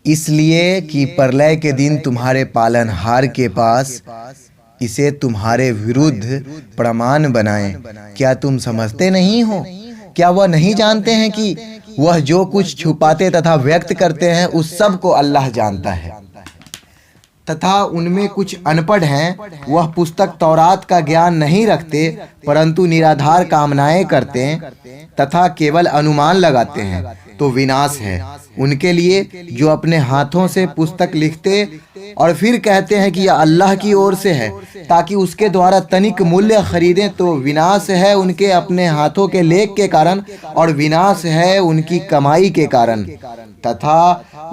इसलिए कि प्रलय के दिन तुम्हारे पालनहार के पास इसे तुम्हारे विरुद्ध प्रमाण बनाएं। क्या तुम समझते नहीं हो? क्या वह नहीं जानते हैं कि वह जो कुछ छुपाते तथा व्यक्त करते हैं उस सब को अल्लाह जानता है, तथा उनमें कुछ अनपढ़ हैं, वह पुस्तक तौरात का ज्ञान नहीं रखते, परंतु निराधार कामनाएं करते हैं तथा केवल अनुमान लगाते हैं, तो विनाश है उनके लिए जो अपने हाथों से पुस्तक लिखते और फिर कहते हैं कि यह अल्लाह की ओर से है ताकि उसके द्वारा तनिक मूल्य खरीदें। तो विनाश है उनके अपने हाथों के लेख के कारण और विनाश है उनकी कमाई के कारण। तथा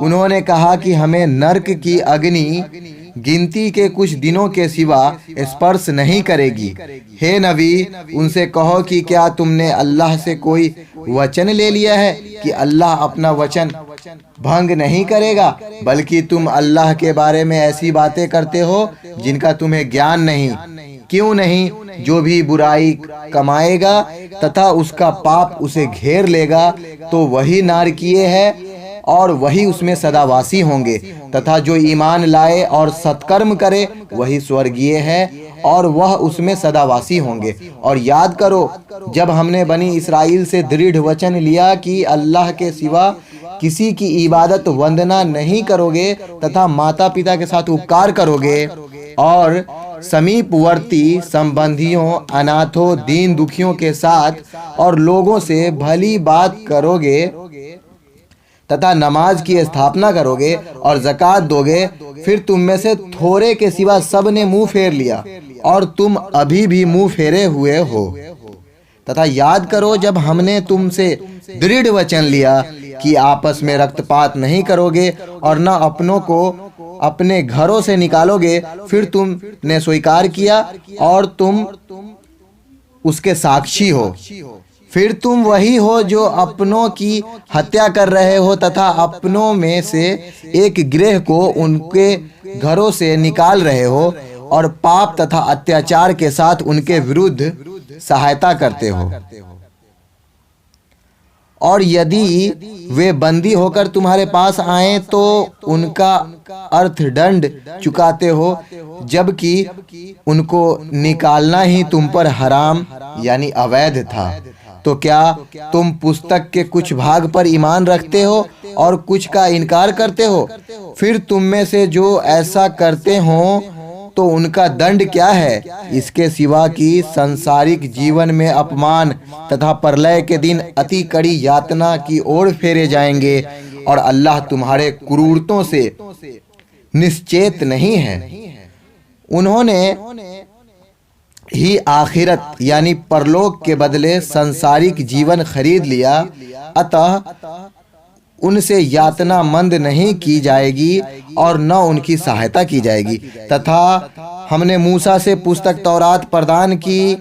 उन्होंने कहा कि हमें नरक की अग्नि गिनती के कुछ दिनों के सिवा स्पर्श नहीं करेगी। हे नबी, उनसे कहो कि क्या तुमने अल्लाह से कोई वचन ले लिया है कि अल्लाह अपना वचन भंग नहीं करेगा, बल्कि तुम अल्लाह के बारे में ऐसी बातें करते हो जिनका तुम्हें ज्ञान नहीं। क्यों नहीं? जो भी बुराई कमाएगा तथा उसका पाप उसे घेर लेगा तो वही नारकीय है और वही उसमें सदावासी होंगे, तथा जो ईमान लाए और सत्कर्म करे वही स्वर्गीय है और वह उसमें सदावासी होंगे। और याद करो जब हमने बनी इसराइल से दृढ़ वचन लिया कि अल्लाह के सिवा किसी की इबादत वंदना नहीं करोगे तथा माता पिता के साथ उपकार करोगे और समीपवर्ती संबंधियों, अनाथों, दीन दुखियों के साथ और लोगों से भली बात करोगे तथा नमाज की स्थापना करोगे और ज़कात दोगे, फिर तुम में से थोड़े के सिवा सब ने मुंह फेर लिया और तुम अभी भी मुंह फेरे हुए हो। तथा याद करो जब हमने तुमसे दृढ़ वचन लिया कि आपस में रक्तपात नहीं करोगे और न अपनों को अपने घरों से निकालोगे, फिर तुमने स्वीकार किया और तुम उसके साक्षी हो। फिर तुम वही हो जो अपनों की हत्या कर रहे हो तथा अपनों में से एक गिरोह को उनके घरों से निकाल रहे हो और पाप तथा अत्याचार के साथ उनके विरुद्ध सहायता करते हो। और यदि वे बंदी होकर तुम्हारे पास आए तो उनका अर्थदंड चुकाते हो, जबकि उनको निकालना ही तुम पर हराम यानी अवैध था। तो क्या तुम पुस्तक के कुछ भाग पर ईमान रखते हो और कुछ का इनकार करते हो? फिर तुम में से जो ऐसा करते हो तो उनका दंड क्या है, इसके सिवा कि सांसारिक जीवन में अपमान तथा प्रलय के दिन अति कड़ी यातना की ओर फेरे जाएंगे और अल्लाह तुम्हारे क्रूरतों से निश्चेत नहीं है। उन्होंने ही आखिरत यानी परलोक के बदले सांसारिक जीवन खरीद लिया, अतः उनसे यातना मंद नहीं की जाएगी और न उनकी सहायता की जाएगी। तथा हमने मूसा से पुस्तक तौरात प्रदान की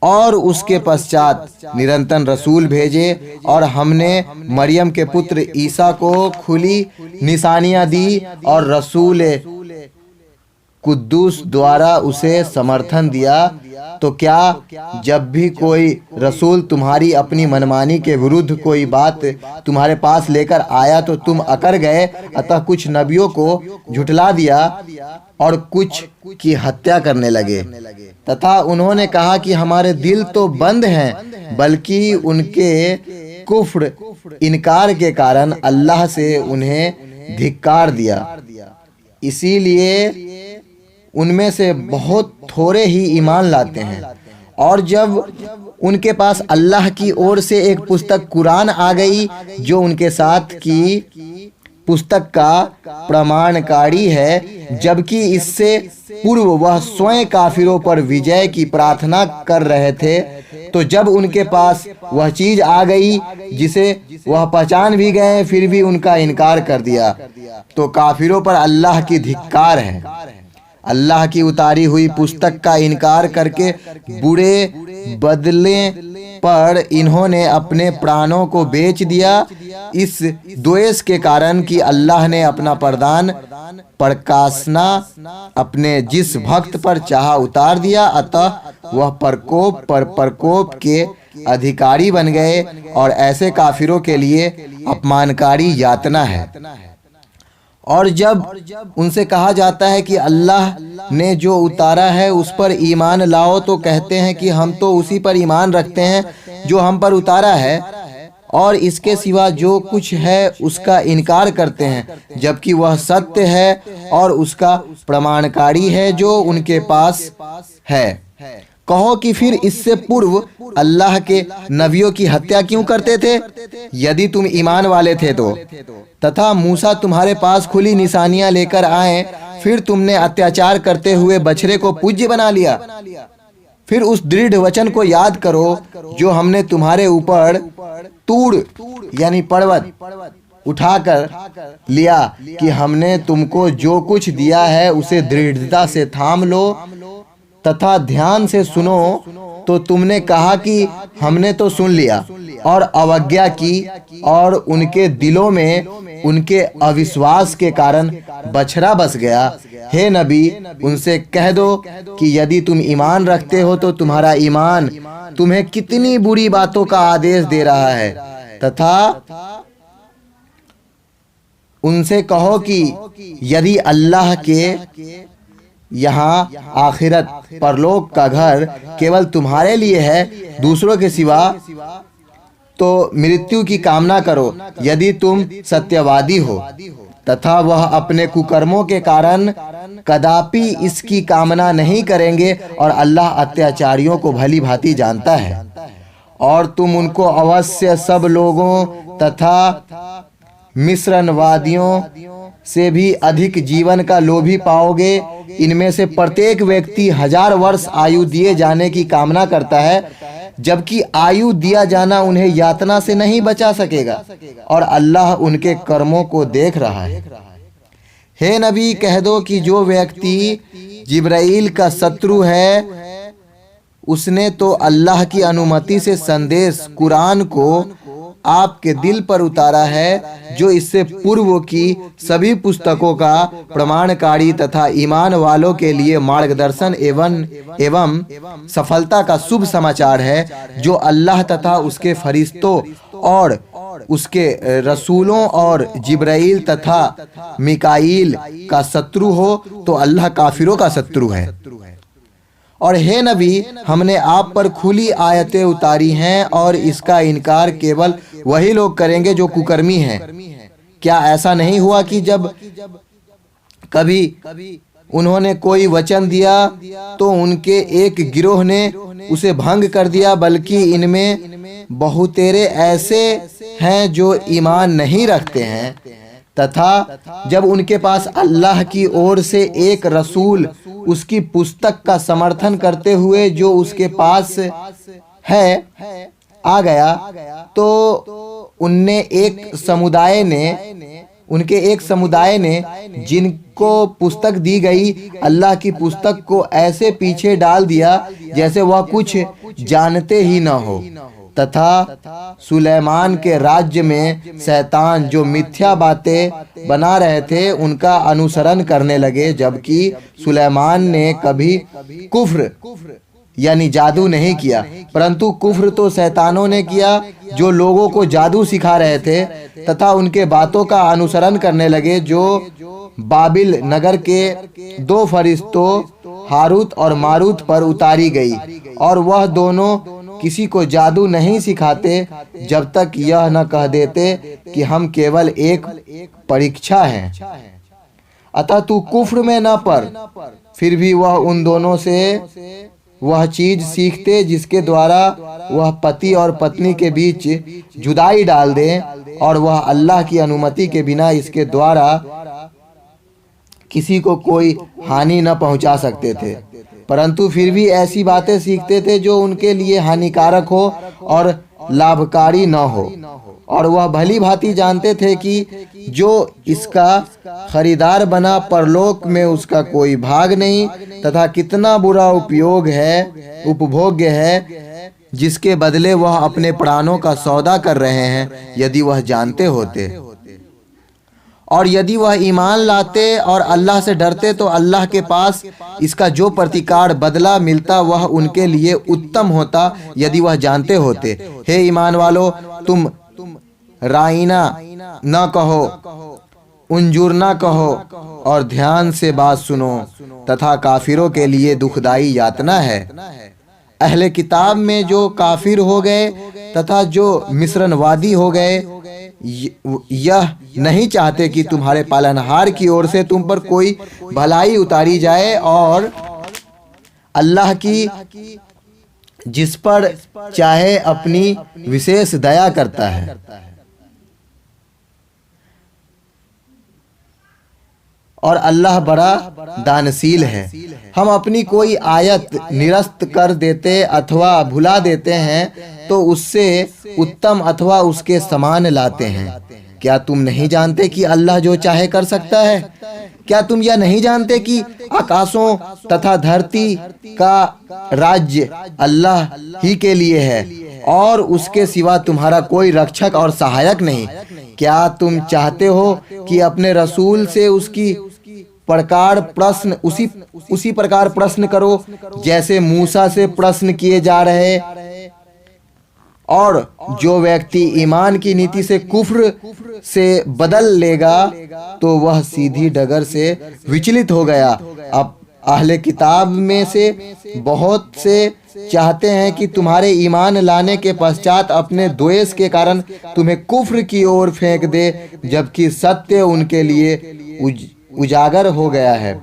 और उसके पश्चात निरंतर रसूल भेजे और हमने मरियम के पुत्र ईसा को खुली निशानियां दी और रसूल कुद्दूस द्वारा उसे समर्थन दिया। तो क्या जब भी कोई रसूल तुम्हारी अपनी मनमानी के विरुद्ध कोई बात तुम्हारे पास लेकर आया तो तुम अकड़ गए? अतः कुछ नबियों को झुठला दिया और कुछ की हत्या करने लगे। तथा उन्होंने कहा कि हमारे दिल तो बंद हैं, बल्कि उनके कुफ्र इनकार के कारण अल्लाह से उन्हें धिक्कार दिया। इसीलिए उनमें से बहुत थोड़े ही ईमान लाते हैं। और जब उनके पास अल्लाह की ओर से एक पुस्तक कुरान आ गई जो उनके साथ की पुस्तक का प्रमाणकारी है, जबकि इससे पूर्व वह स्वयं काफिरों पर विजय की प्रार्थना कर रहे थे, तो जब उनके पास वह चीज आ गई जिसे वह पहचान भी गए फिर भी उनका इनकार कर दिया, तो काफिरों पर अल्लाह की धिक्कार है। अल्लाह की उतारी हुई पुस्तक का इनकार करके बुरे बदले पर इन्होंने अपने प्राणों को बेच दिया, इस द्वेष के कारण कि अल्लाह ने अपना प्रदान प्रकाशना अपने जिस भक्त पर चाहा उतार दिया, अतः वह प्रकोप पर प्रकोप के अधिकारी बन गए। और ऐसे काफिरों के लिए अपमानकारी यातना है। और जब उनसे कहा जाता है कि अल्लाह ने जो उतारा है उस पर ईमान लाओ, तो कहते हैं कि हम तो उसी पर ईमान रखते हैं जो हम पर उतारा है, और इसके सिवा जो कुछ है उसका इनकार करते हैं, जबकि वह सत्य है और उसका प्रमाणकारी है जो उनके पास है। कहो कि फिर इससे पूर्व अल्लाह के नबियों की हत्या क्यों करते थे, यदि तुम ईमान वाले थे तो? तथा मूसा तुम्हारे पास खुली निशानियां लेकर आए, फिर तुमने अत्याचार करते हुए बछड़े को पूज्य बना लिया। फिर उस दृढ़ वचन को याद करो जो हमने तुम्हारे ऊपर तूड़ यानी पर्वत उठाकर लिया कि हमने तुमको जो कुछ दिया है उसे दृढ़ता से थाम लो तथा ध्यान से सुनो। तो तुमने कहा कि हमने तो सुन लिया और अवज्ञा की, और उनके दिलों में उनके अविश्वास के कारण बछड़ा बस गया। हे नबी, उनसे कह दो कि यदि तुम ईमान रखते हो तो तुम्हारा ईमान तुम्हें कितनी बुरी बातों का आदेश दे रहा है, तथा उनसे कहो कि यदि अल्लाह के यहाँ आखिरत परलोक का घर केवल तुम्हारे लिए है, दूसरों के सिवा, तो मृत्यु की कामना करो यदि तुम सत्यवादी हो। तथा वह अपने कुकर्मों के कारण कदापि इसकी कामना नहीं करेंगे, और अल्लाह अत्याचारियों को भली भांति जानता है। और तुम उनको अवश्य सब लोगों तथा मिश्रणवादियों से भी अधिक जीवन का लोभी पाओगे। इनमें से प्रत्येक व्यक्ति 1000 वर्ष आयु दिए जाने की कामना करता है, जबकि आयु दिया जाना उन्हें यातना से नहीं बचा सकेगा, और अल्लाह उनके कर्मों को देख रहा है। हे नबी, कह दो कि जो व्यक्ति जिब्राइल का शत्रु है, उसने तो अल्लाह की अनुमति से संदेश कुरान को आपके दिल पर उतारा है, जो इससे पूर्व की सभी पुस्तकों का प्रमाणकारी तथा ईमान वालों के लिए मार्गदर्शन एवं सफलता का शुभ समाचार है। जो अल्लाह तथा उसके फरिश्तों और उसके रसूलों और जिब्राइल तथा मिकाईल का शत्रु हो, तो अल्लाह काफिरों का शत्रु है। और हे नबी, हमने आप पर खुली आयतें उतारी हैं, और इसका इनकार केवल वही लोग करेंगे जो कुकर्मी हैं। क्या ऐसा नहीं हुआ कि जब कभी उन्होंने कोई वचन दिया तो उनके एक गिरोह ने उसे भंग कर दिया, बल्कि इनमें बहुतेरे ऐसे हैं जो ईमान नहीं रखते हैं। तथा जब उनके पास अल्लाह की ओर से एक रसूल उसकी पुस्तक का समर्थन करते हुए जो उसके पास है आ गया, तो उनके एक समुदाय ने जिनको पुस्तक दी गई अल्लाह की पुस्तक को ऐसे पीछे डाल दिया जैसे वह कुछ जानते ही न हो। तथा सुलेमान के राज्य में शैतान जो मिथ्या बातें बना रहे थे उनका अनुसरण करने लगे, जबकि सुलेमान ने कभी कुफ्र यानी जादू नहीं किया, परंतु कुफ्र तो शैतानों ने किया जो लोगों को जादू सिखा रहे थे। तथा उनके बातों का अनुसरण करने लगे जो बाबिल नगर के 2 फरिश्तों हारूत और मारूत पर उतारी गई, और वह दोनों किसी को जादू नहीं सिखाते जब तक यह न कह देते कि हम केवल एक परीक्षा हैं। अतः तू कुफ्र में न पड़। फिर भी वह उन दोनों से वह चीज सीखते जिसके द्वारा वह पति और पत्नी के बीच जुदाई डाल दे, और वह अल्लाह की अनुमति के बिना इसके द्वारा किसी को कोई हानि न पहुंचा सकते थे, परंतु फिर भी ऐसी बातें सीखते थे जो उनके लिए हानिकारक हो और लाभकारी न हो। और वह भली भांति जानते थे कि जो इसका खरीदार बना परलोक में उसका कोई भाग नहीं, तथा कितना बुरा उपभोग्य है जिसके बदले वह अपने प्राणों का सौदा कर रहे हैं, यदि वह जानते होते। और यदि वह ईमान लाते और अल्लाह से डरते तो अल्लाह के पास इसका जो प्रतिकार बदला मिलता वह उनके लिए उत्तम होता, यदि वह जानते होते। हे ईमान वालो, तुम राइना न कहो, उंजुर न कहो और ध्यान से बात सुनो, तथा काफिरों के लिए दुखदाई यातना है। अहले किताब में जो काफिर हो गए तथा जो मिश्रणवादी हो गए, यह नहीं चाहते कि तुम्हारे पालनहार की ओर से तुम पर कोई भलाई उतारी जाए, और अल्लाह की जिस पर चाहे अपनी विशेष दया करता है। और अल्लाह बड़ा दानशील है। हम अपनी कोई आयत निरस्त कर देते अथवा भुला देते हैं तो उससे उत्तम अथवा उसके समान लाते हैं। क्या तुम नहीं जानते कि अल्लाह जो चाहे कर सकता है? क्या तुम यह नहीं जानते कि आकाशों तथा धरती का राज्य अल्लाह ही के लिए है और उसके सिवा तुम्हारा कोई रक्षक और सहायक नहीं? क्या तुम चाहते हो कि अपने रसूल से उसी प्रकार प्रश्न करो जैसे मूसा से प्रश्न किए जा रहे? और जो व्यक्ति ईमान की नीति से कुफ्र से बदल लेगा तो वह सीधी डगर से विचलित हो गया। अब अहले किताब में से बहुत से चाहते हैं कि तुम्हारे ईमान लाने के पश्चात अपने द्वेष के कारण तुम्हें कुफ्र की ओर फेंक दे, जबकि सत्य उनके लिए उजागर हो गया है।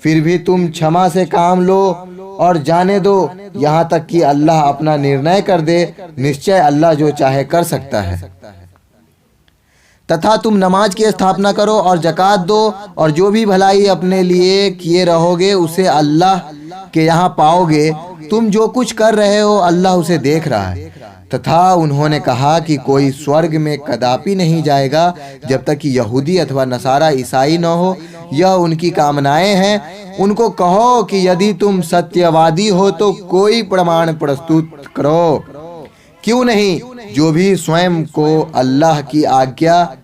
फिर भी तुम क्षमा से काम लो और जाने दो यहाँ तक कि अल्लाह अपना निर्णय कर दे। निश्चय अल्लाह जो चाहे कर सकता है। तथा तुम नमाज की स्थापना करो और ज़कात दो, और जो भी भलाई अपने लिए किए रहोगे उसे अल्लाह के यहाँ पाओगे। तुम जो कुछ कर रहे हो अल्लाह उसे देख रहा है। तथा उन्होंने कहा कि कोई स्वर्ग में कदापि नहीं जाएगा जब तक कि यहूदी अथवा नसारा ईसाई न हो। यह उनकी कामनाएं हैं। उनको कहो कि यदि तुम सत्यवादी हो तो कोई प्रमाण प्रस्तुत करो। क्यों नहीं? जो भी स्वयं को अल्लाह की आज्ञा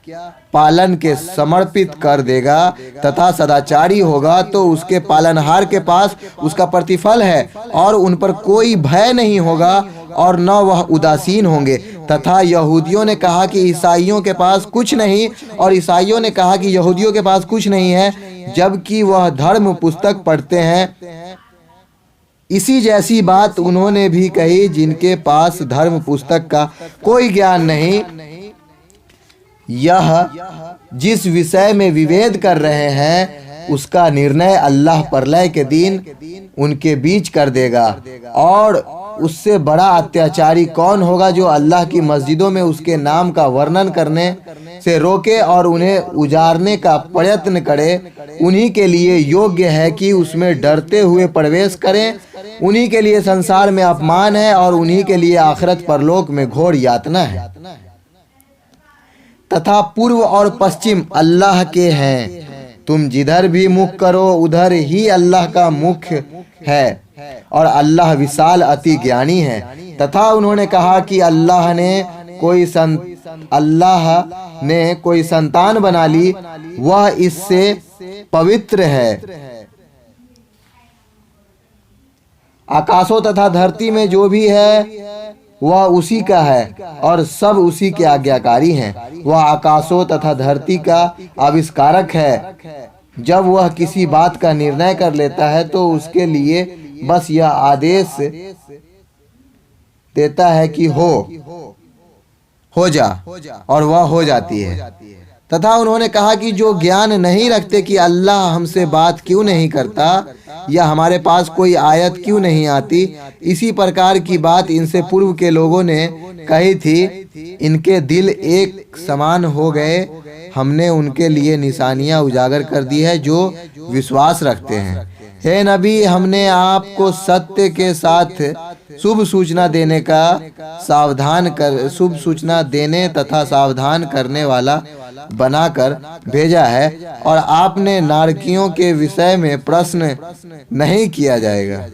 पालन के समर्पित कर देगा तथा सदाचारी होगा तो उसके पालनहार के पास उसका प्रतिफल है, और उन पर कोई भय नहीं होगा और न वह उदासीन होंगे। तथा यहूदियों ने कहा कि ईसाइयों के पास कुछ नहीं, और ईसाइयों ने कहा कि यहूदियों के पास कुछ नहीं है, जबकि वह धर्म पुस्तक पढ़ते हैं। इसी जैसी बात उन्होंने भी कही जिनके पास धर्म पुस्तक का कोई ज्ञान नहीं। यह जिस विषय में विभेद कर रहे हैं उसका निर्णय अल्लाह प्रलय के दिन उनके बीच कर देगा। और उससे बड़ा अत्याचारी कौन होगा जो अल्लाह की मस्जिदों में उसके नाम का वर्णन करने से रोके और उन्हें उजाड़ने का प्रयत्न करे? उन्हीं के लिए योग्य है कि उसमें डरते हुए प्रवेश करें। उन्हीं के लिए संसार में अपमान है और उन्हीं के लिए आखिरत परलोक में घोर यातना है। तथा पूर्व और पश्चिम अल्लाह के हैं। तुम जिधर भी मुख करो उधर ही अल्लाह का मुख है, और अल्लाह विशाल अति ज्ञानी है। तथा उन्होंने कहा कि अल्लाह ने कोई संतान बना ली, वह इससे पवित्र है। आकाशों तथा धरती में जो भी है वह उसी का है और सब उसी के आज्ञाकारी हैं। वह आकाशों तथा धरती का आविष्कारक है। जब वह किसी बात का निर्णय कर लेता है तो उसके लिए बस यह आदेश देता है कि हो जा, और वह हो जाती है। तथा उन्होंने कहा कि जो ज्ञान नहीं रखते कि अल्लाह हमसे बात क्यों नहीं करता या हमारे पास कोई आयत क्यों नहीं आती, इसी प्रकार की बात इनसे पूर्व के लोगों ने कही थी। इनके दिल एक समान हो गए। हमने उनके लिए निशानियां उजागर कर दी है जो विश्वास रखते हैं। हे नबी, हमने आपको सत्य के साथ शुभ सूचना देने तथा सावधान करने वाला बनाकर भेजा है, और आपने नारकियों के विषय में प्रश्न नहीं किया जाएगा।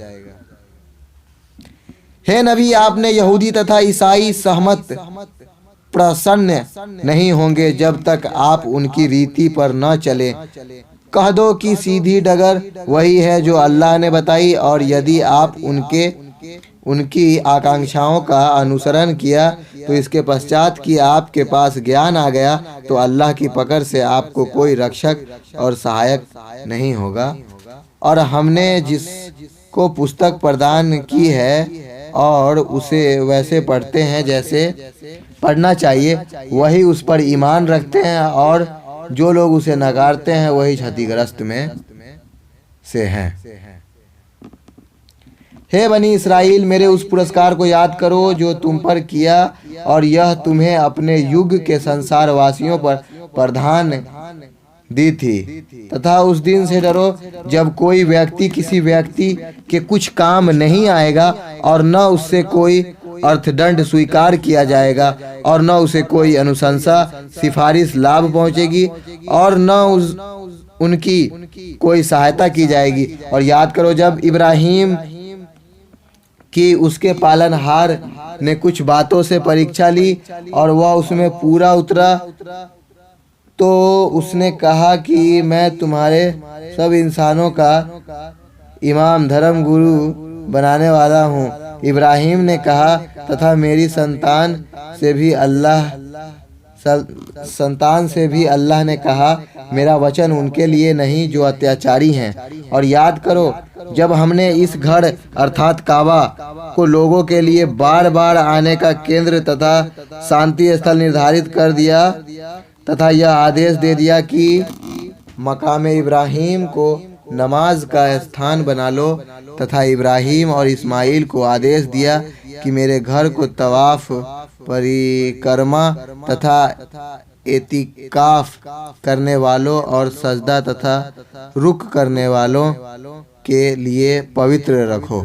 हे नबी, आपने यहूदी तथा ईसाई सहमत प्रसन्न नहीं होंगे जब तक आप उनकी रीति पर न चले। कह दो कि सीधी डगर वही है जो अल्लाह ने बताई, और यदि आप उनकी आकांक्षाओं का अनुसरण किया तो इसके पश्चात कि आपके पास ज्ञान आ गया तो अल्लाह की पकड़ से आपको कोई रक्षक और सहायक नहीं होगा। और हमने जिसको पुस्तक प्रदान की है और उसे वैसे पढ़ते हैं जैसे पढ़ना चाहिए, वही उस पर ईमान रखते हैं, और जो लोग उसे नकारते हैं वही क्षतिग्रस्त में से हैं। हे बनी इस्राएल, मेरे उस पुरस्कार को याद करो जो तुम पर किया, और यह तुम्हें अपने युग के संसार वासियों पर प्रधान दी थी। तथा उस दिन से डरो जब कोई व्यक्ति किसी व्यक्ति के कुछ काम नहीं आएगा, और न उससे कोई अर्थदंड स्वीकार किया जाएगा, और न उसे कोई अनुशंसा सिफारिश लाभ पहुंचेगी, और न उनकी कोई सहायता की जाएगी। और याद करो जब इब्राहिम कि उसके पालनहार ने कुछ बातों से परीक्षा ली और वह उसमें पूरा उतरा, तो उसने कहा कि मैं तुम्हारे सब इंसानों का इमाम धर्म गुरु बनाने वाला हूँ। इब्राहिम ने कहा, तथा मेरी संतान से भी अल्लाह ने कहा, मेरा वचन उनके लिए नहीं जो अत्याचारी हैं। और याद करो जब हमने इस घर अर्थात काबा को लोगों के लिए बार बार आने का केंद्र तथा शांति स्थल निर्धारित कर दिया, तथा यह आदेश दे दिया कि मकाम इब्राहिम को नमाज का स्थान बना लो, तथा इब्राहिम और इस्माइल को आदेश दिया कि मेरे घर को तवाफ, परिक्रमा तथा एतिकाफ करने वालों और सजदा तथा रुक करने वालों के लिए पवित्र रखो।